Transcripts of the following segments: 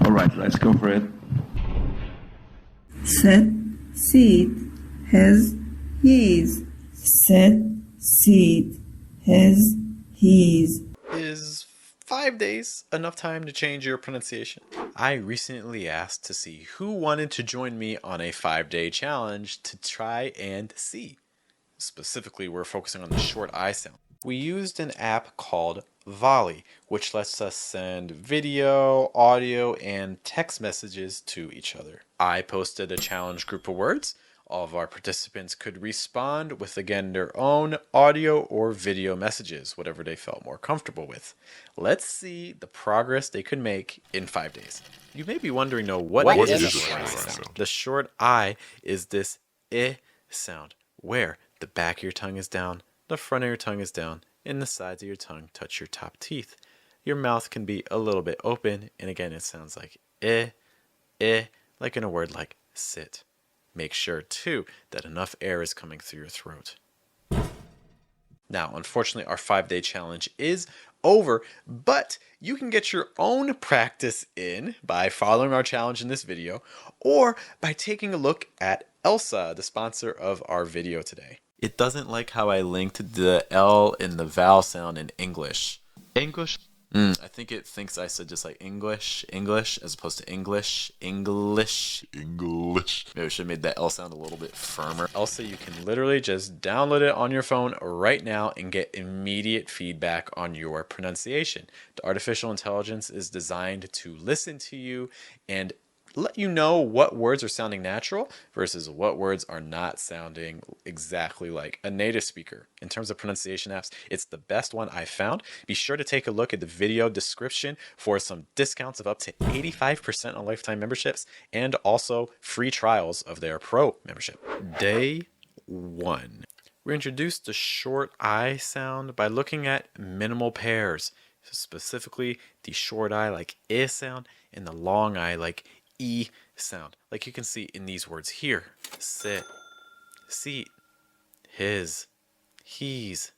All right, let's go for it. Sit, sit, his, his. Sit, sit, his, his. Is 5 days enough time to change your pronunciation? I recently asked to see who wanted to join me on a 5-day challenge to try and see. Specifically, we're focusing on the short I sound. We used an app called Volley, which lets us send video, audio, and text messages to each other. I posted a challenge group of words. All of our participants could respond with, again, their own audio or video messages, whatever they felt more comfortable with. Let's see the progress they could make in 5 days. You may be wondering, though, what is the short I sound? The short I is this I sound, where the back of your tongue is down, the front of your tongue is down, and the sides of your tongue touch your top teeth. Your mouth can be a little bit open, and again, it sounds like like in a word like sit. Make sure, too, that enough air is coming through your throat. Now, unfortunately, our 5-day challenge is over, but you can get your own practice in by following our challenge in this video or by taking a look at ELSA, the sponsor of our video today. It doesn't like how I linked the L in the vowel sound in English. English? I think it thinks I said just like English, as opposed to English. Maybe I should have made that L sound a little bit firmer. Also, you can literally just download it on your phone right now and get immediate feedback on your pronunciation. The artificial intelligence is designed to listen to you and let you know what words are sounding natural versus what words are not sounding exactly like a native speaker. In terms of pronunciation apps, it's the best one I've found. Be sure to take a look at the video description for some discounts of up to 85% on lifetime memberships and also free trials of their pro membership. Day 1. We're introduced to short I sound by looking at minimal pairs, specifically the short I like I sound and the long I like E sound, like you can see in these words here. Sit, seat, his, he's,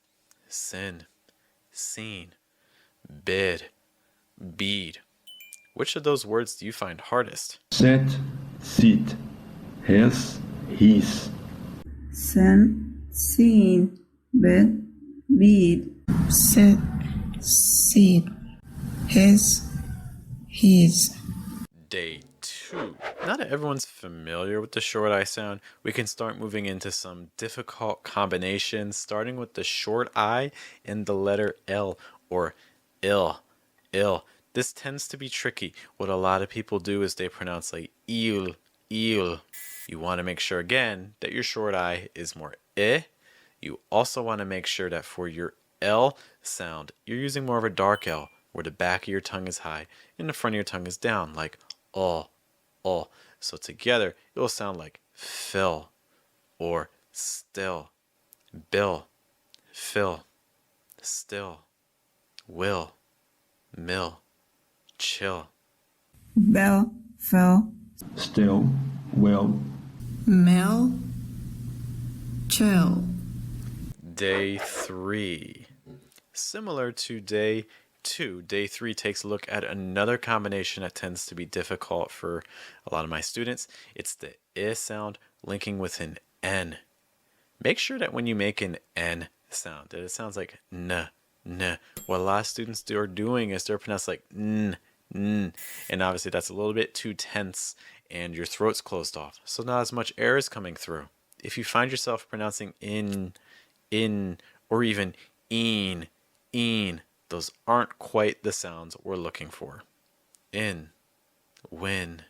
sin, seen, bid, bead. Which of those words do you find hardest? Sit, seat, his, his. Sin, seen, bid, bead. Sit, seat, his, his. Day 2. Now that everyone's familiar with the short I sound, we can start moving into some difficult combinations, starting with the short I and the letter L, or ill. This tends to be tricky. What a lot of people do is they pronounce like il. You want to make sure, again, that your short I is more I. You also want to make sure that for your L sound, you're using more of a dark L, where the back of your tongue is high and the front of your tongue is down, like all. So together, it will sound like fill, or still, bill, fill, still, will, mill, chill. Bell, fill, Still, will. mill, chill. Day 3. Similar to day 2, day 3 takes a look at another combination that tends to be difficult for a lot of my students. It's the I sound linking with an N. Make sure that when you make an N sound, that it sounds like n. What a lot of students are doing is they're pronouncing like n. And obviously that's a little bit too tense and your throat's closed off. So not as much air is coming through. If you find yourself pronouncing in, or even een, those aren't quite the sounds we're looking for. In, win,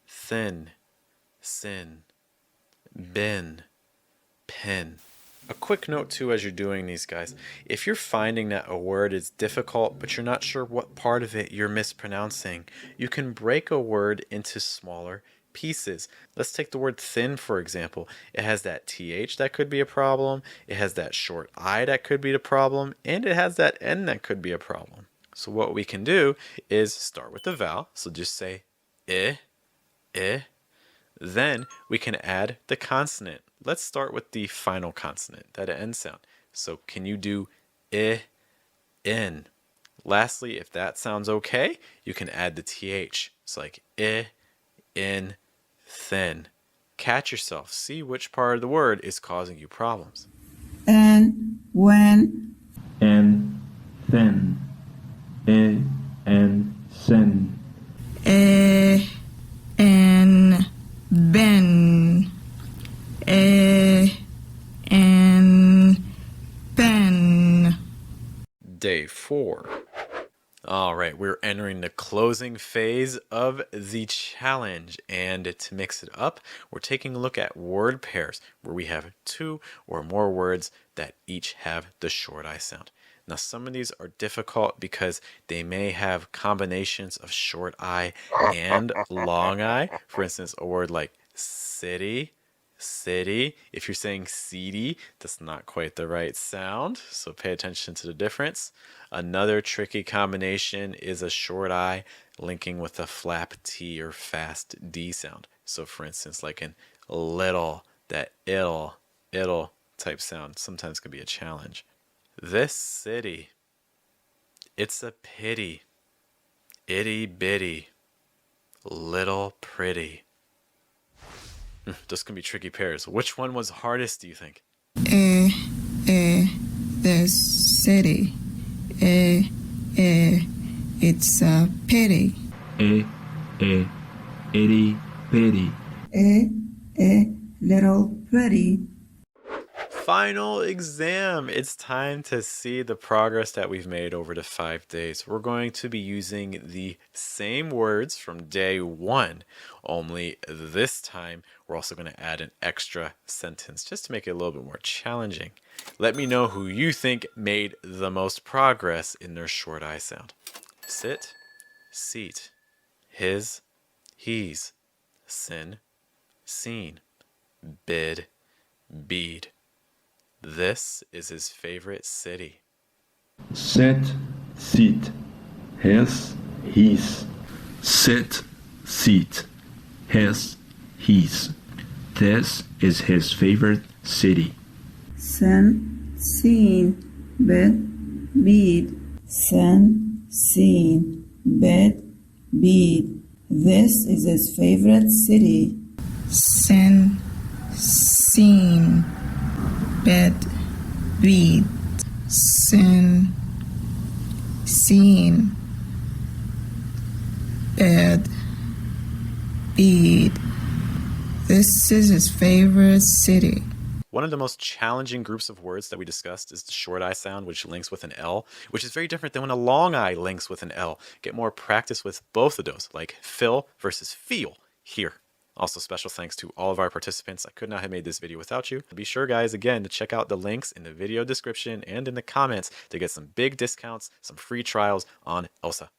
thin, sin, bin, pin. A quick note too as you're doing these, guys. If you're finding that a word is difficult but you're not sure what part of it you're mispronouncing, you can break a word into smaller pieces. Let's take the word thin, for example. It has that TH that could be a problem, it has that short I that could be the problem, and it has that N that could be a problem. So what we can do is start with the vowel. So just say I. Then we can add the consonant. Let's start with the final consonant, that N sound. So can you do I, in? Lastly, if that sounds okay, you can add the th. It's like in, thin. Catch yourself. See which part of the word is causing you problems. and, when, and, then, and, sen, and, ben, and, pen. Day 4. All right, we're entering the closing phase of the challenge. And to mix it up, we're taking a look at word pairs where we have 2 or more words that each have the short I sound. Now, some of these are difficult because they may have combinations of short I and long I. For instance, a word like city. If you're saying seedy, that's not quite the right sound, so pay attention to the difference. Another tricky combination is a short I linking with a flap T or fast D sound. So for instance, like in little, that it'll type sound sometimes can be a challenge. This city, it's a pity, itty bitty, little pretty. Those can be tricky pairs. Which one was hardest, do you think? The city. It's a pity. itty bitty. Little pretty. Final exam. It's time to see the progress that we've made over the 5 days. We're going to be using the same words from day 1, only this time we're also going to add an extra sentence just to make it a little bit more challenging. Let me know who you think made the most progress in their short I sound. Sit, seat, his, he's, sin, seen, bid, bead. This is his favorite city. Sit, seat, his, his. Sit, seat, his, his. This is his favorite city. Sun, seen, bed, bead. Sun, seen, bed, bead. This is his favorite city. Sun, seen, bed, bead. Sun, seen, bed, bead. This is his favorite city. One of the most challenging groups of words that we discussed is the short I sound, which links with an L, which is very different than when a long I links with an L. Get more practice with both of those, like fill versus feel here. Also, special thanks to all of our participants. I could not have made this video without you. Be sure, guys, again, to check out the links in the video description and in the comments to get some big discounts, some free trials on ELSA.